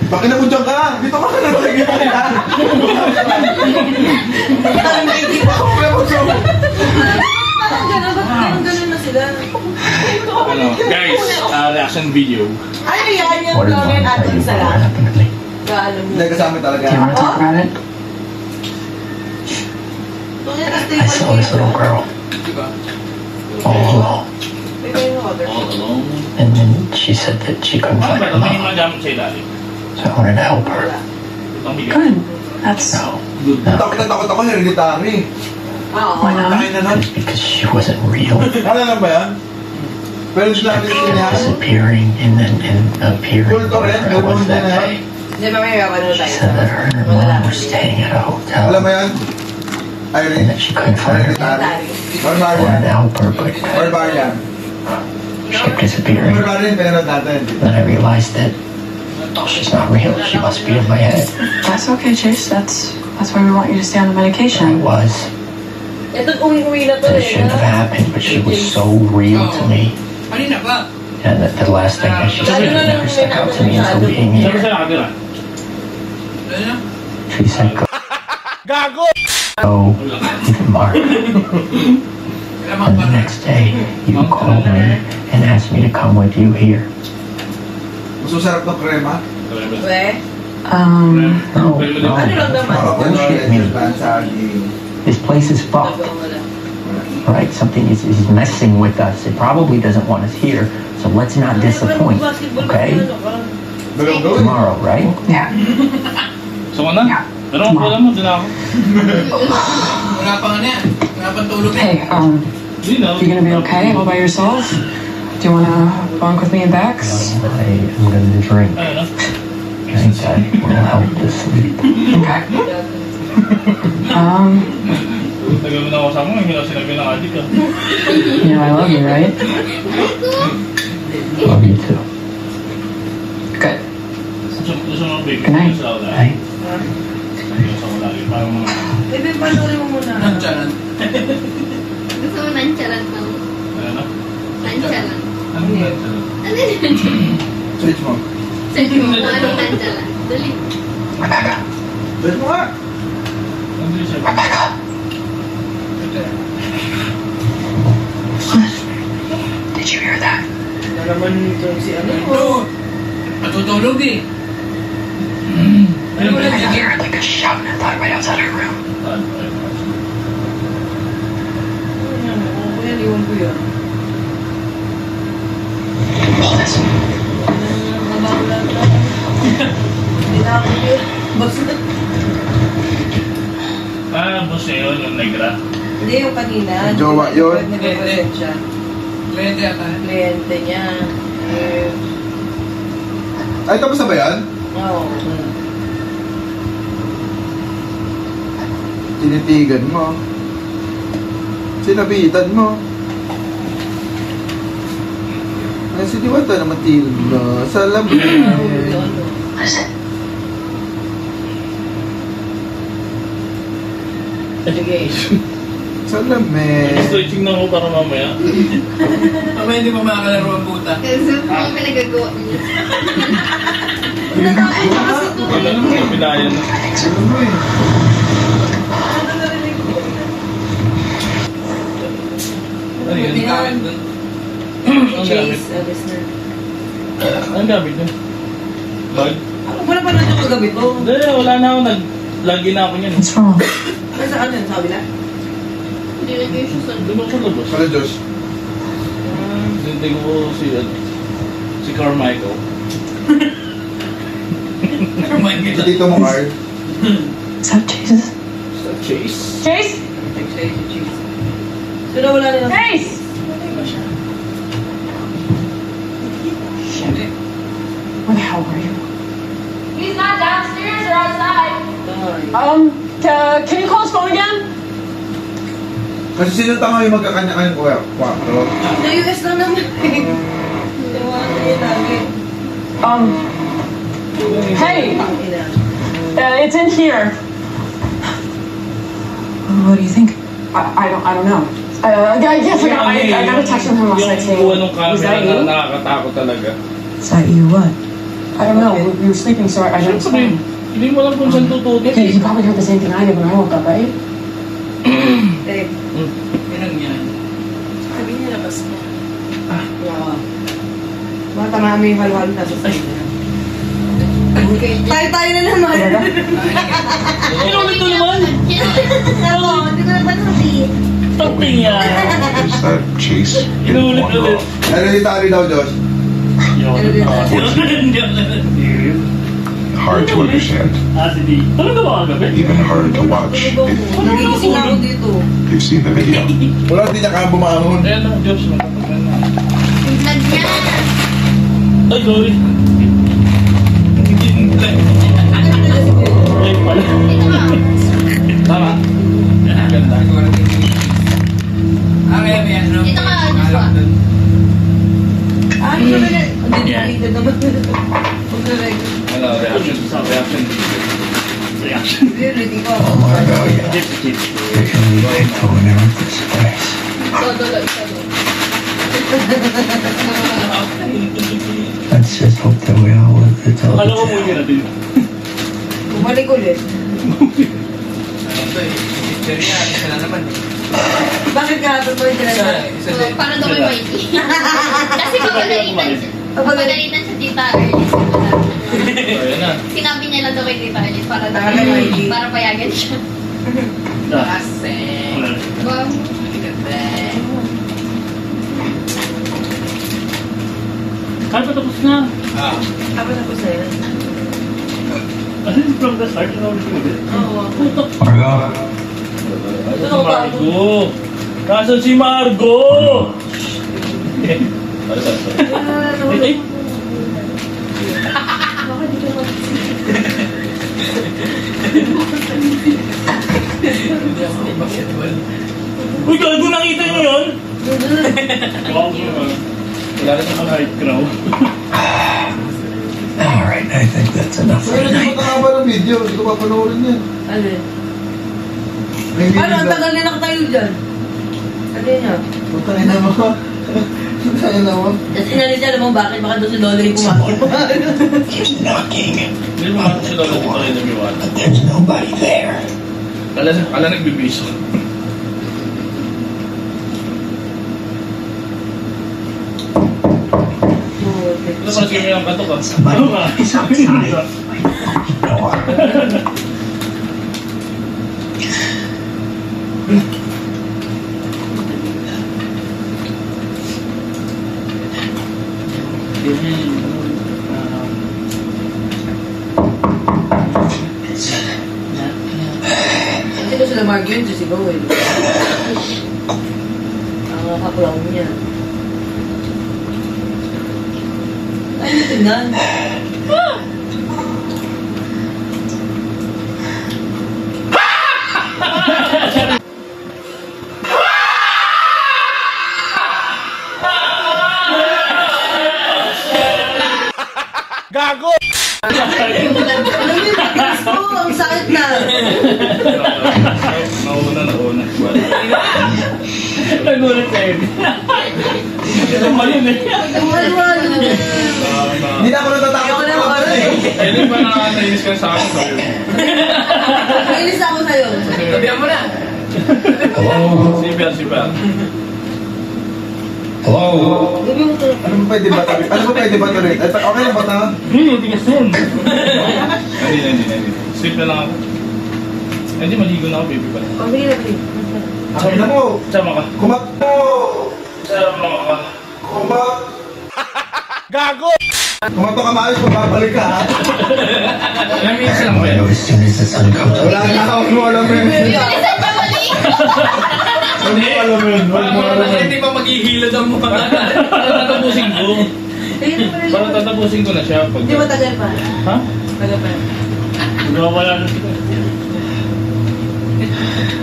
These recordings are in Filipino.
Bakit na mo dyan ka? Dito ka na nalagay ka nila. Parang gano'n na sila. Guys, reaction video. Ano yan yung Florian at isa lang? Alam mo. Hindi kasama talaga. Do you want to talk about it? I saw this little girl all alone, All alone. and then she said that she couldn't find her May mom, magamit sa ilalim. so I wanted to help her. Good. That's No, Takot na takot ako, hereditary. why not? Takin na nun. it's because she wasn't real. Ano lang ba yan? Pero hindi natin sinahan. Disappearing and then appearing where I was that day. Di ba may mapanood She tayo? said that her and her mom were staying at a hotel Alam mo yan? and Irene. that she couldn't find her mom. Hereditary. I wanted to Barbarian. help her, but Barbarian. she kept disappearing. Barbarian, pinanood natin. Then I realized that she's not real. She must be in my head. That's okay, Chase. That's why we want you to stay on the I medication. was. Ito uwi-uwi na to That it shouldn't have happened, but she was so real to me. And that the last thing that she said never stuck out to me until being Saan here. ka nakatira? She said, "Go with Mark." And the next day, you called me and asked me to come with you here. Mas masarap ng krema. We? No, Ano lang naman? bullshit me. This place is fucked. Right? Something is messing with us. It probably doesn't want us here, so let's not disappoint. Okay? Tomorrow, right? Yeah. So ka na? Pero alam mo, din ako. Wala pa nga na yan. Wala pang tulog na. Hey, Hindi na. you gonna be okay all by yourself? Do you wanna bunk with me and Bex? I am going to drink. Ayun na. Drink that will help to sleep. Okay. Tagal mo na ako sa mo, hindi na sinabi ng adik ka. You know I love you, right? Love you too. Good. Gusto mo big. Good night. Gusto ko Bye. Gusto ko lagi. Parang mga... Bebe, panoorin mo muna. Nantsalan. Gusto mo nantsalan daw. Ano na? Nantsalan. Ano na? Ano yun nantsalan? Switch mo. Sabi mo kung ano nantsalan. Dali. Rebecca. Switch mo nga. Hindi siya. Rebecca. Did you hear that? Wala naman itong si ano. Ito. Matutulog eh. I heard like a shout and I thought right outside her room. Kuya, iwan ko yun. Pull this. Mabawala na. Hindi na ako yun. Basta. Boss niya yun, yung negra. Hindi yung kanina. Jowa yun. Nag-represent siya. Kliyente ata. Kliyente niya. Ay, tapos na ba yan? Oo. Tinitigan mo. Sinabitan mo. Ay, si Diwata naman tinda. Sa labi. Listen. Sige. Sa labi. Stretching na ako para mamaya. Mamaya hindi pa makakalaro ang puta. Kasi ano pinagagawa niya. Wala naman, pinayan na. Ano mo eh? Ano yun? Hindi gamit dun. Ang gamit? listener. Ang gamit niya? Bag? Wala pa na ito kagabi ko. Hindi, wala na ako. Lagi na ako niyan. What's wrong? Nasaan yun? Sabi na? Hindi na kayo siya sa Doon ako sa labas. Ano, Diyos? Hindi ko si Carmichael. Sa dito mo, Carl. Is that Jesus? Chase? Chase? So na wala na lang. Chase! Where the hell were you? He's not downstairs or outside. Can you call his phone again? Kasi sino tanga yung magkakanya-kanya ko? Kwatro. Sa US lang naman eh. Tawanan niya lagi. Hey! It's in here. What do you think? I don't know. I got a text from him last night saying, Yung kuha was that camera you? na nakakatakot talaga. Is that you? What? I don't know. We were sleeping, so I didn't Siyempre, respond. hindi mo alam kung saan tututok. Okay, you probably heard the same thing I did when I woke up, right? Babe, ganun yan. Sabi niya, labas mo. Wow. Mga tamaan mo yung halo-halo na sa side na. Tayo na naman. Inulit ko naman! Pero, hindi ko na ba sabihin? Tamping yan! Is that Chase in Inulit one ulit. off? Ano yung tali daw, Josh? Hard to understand, Talaga ba kagabi? even hard to watch. Nagigising ako dito. You've seen the video. Wala, hindi niya kaya bumangon. Ayan na, Diyos, matapagyan na. Tingnan niya. Ay, sorry. Ay, pala. Ito nga. Tama. Ganda. May ano. Ito nga, ano ba? Ah, hindi naman. Hindi naman. Magre-record. Ano, reaction. Reaction. Ready ko. Oh my God, yeah. They can leave people in this place. Dodolo, ito. Let's just hope that we all live to tell Alam mo the mo tale. yun natin. Bumalik ulit. Ano to eh. Picture niya. Isa na naman. Bakit ka ito yung Isa. Isa din. Para daw may mighty. Kasi papagalitan sa tita Ernest. Ayan na. Sinabi niya lang daw kay tita Ernest para payagan siya. Kasi. Wow. Kaya pa tapos na. Tapos na po sa'yo. As in, from the start, ano ulit yung ulit? Oo. Margo, Ito si Margo. Nasaan si Margo? Ano sa Ay, Hindi ako basketball. uy, gago, nakita niyo yun? Wow, wala rin naman high crow. alright, I think that's enough for Pero hindi tonight. ko nakaba ng video. Hindi ko papanoorin yan. Ano yun? May video Ano, ang ka. tagal na tayo dyan. Ano yun yun? Putangin na mo. Putangin na mo. Tapos inalis niya, alam mo bakit? Baka doon si Lolo yung kumakit. Keeps knocking, Hindi mo makita sila ulit ito rin nag-iwan. but there's nobody there. Kala nagbibiso. Ito pa nagkimi ng katok ah. Somebody is outside. My fucking door. Hindi ko sila Margo yun, si Bo eh. Ang kaplaw niya. Ay, tingnan. Gago! Ang sakit na. Nauna. Nagulat na yun. Ito mali yun eh. Hindi na ako natatakot. Ayoko na ako. Hindi ba nakakainis ka sa akin sa'yo? Nainis ako sa'yo. Tabihan mo na. Hello? Si Bel. Hello? Ano mo pwede ba? Ano mo pwede ba ito rin? Okay na ba ito? Hindi, tigas yun. Hindi. Sleep na lang ako. Hindi, maligo na ako, baby pa. O, sige na, please. Akin na mo. Sama ka. Kumak mo. Sama ka. Kumak. Gago! Kumato ka maayos, magbabalik ka ha? Namiss lang I ba know as soon as the sun comes up. Wala na ako mo alam yun. Bilisan pa mali! Huwag mo alam yun. Huwag mo alam yun. Hindi pa maghihilod ang mukha. Parang tatapusin ko. Ayun na pala. Parang tatapusin ko na siya. Pag... Hindi matagal pa. Ha? Tagal pa. Magwawala na sila.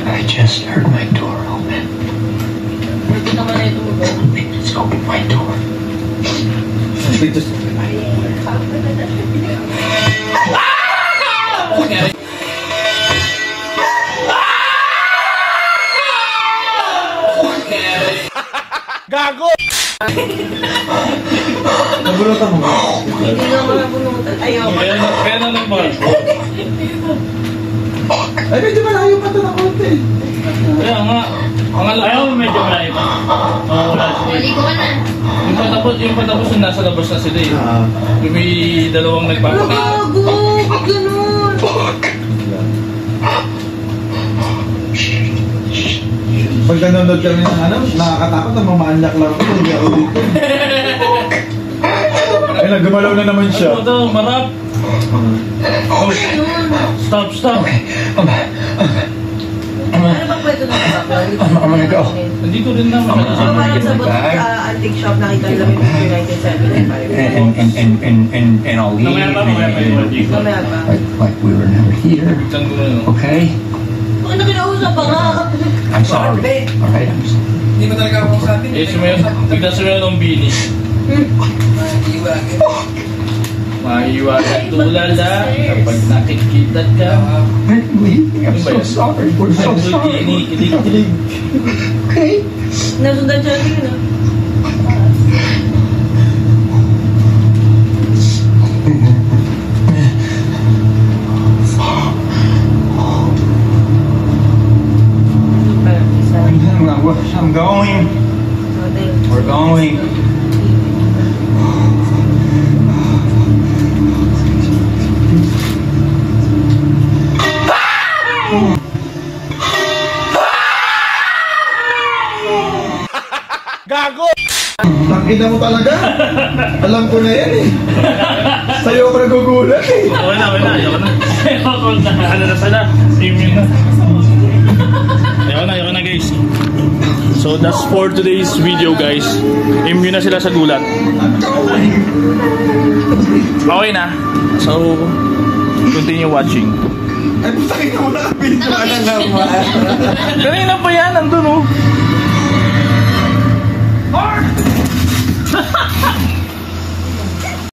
I just heard my door open. Hindi naman na ito mo. Let's open my door. Dito. Gago! Nabunutan mo ba? Hindi nga mga bunutan. Ayaw. Kaya na lang ba? Ay, medyo malayo pa ito na konti. Kaya nga. Ayaw mo medyo malayo pa. Wala siya. Mali ko na. Yung patapos na nasa labas na sila eh. Yung may dalawang nagpapakita. Gago! Ba't ganun? Pag nanonood kami ng ano, nakakatakot na mamaanyak lang ako. Hindi ako dito. Ay, nagumalaw na naman siya. Ano daw, marap? Stop. Ano ba pwede na kasaplan? I'm gonna go. Nandito rin naman. So parang sa antique shop nakita nila may 1979. And I'll leave. Mamaya pa. Like we were never here. Okay? Bakit na kinausap pa nga? I'm sorry. All right, I'm sorry. Hindi ba talaga ako sa atin? Eh, tignan sumayon ng bini. Maiwagan tulala kapag nakikita ka. I'm so sorry. We're so sorry. Kilig. Okay? Nasundan siya tingin na. I'm going. We're going. Gago! Nakita mo talaga? Alam ko na yan eh. Sa'yo ako nagugulat eh. Okay na. Ayoko na. Ano na sana? Immune na. Ayoko na guys. So that's for today's video guys. Immune na sila sa gulat. Okay na. So continue watching. Ay, puta kita mo nakapinto ka na naman. Kanina pa yan, nandun oh.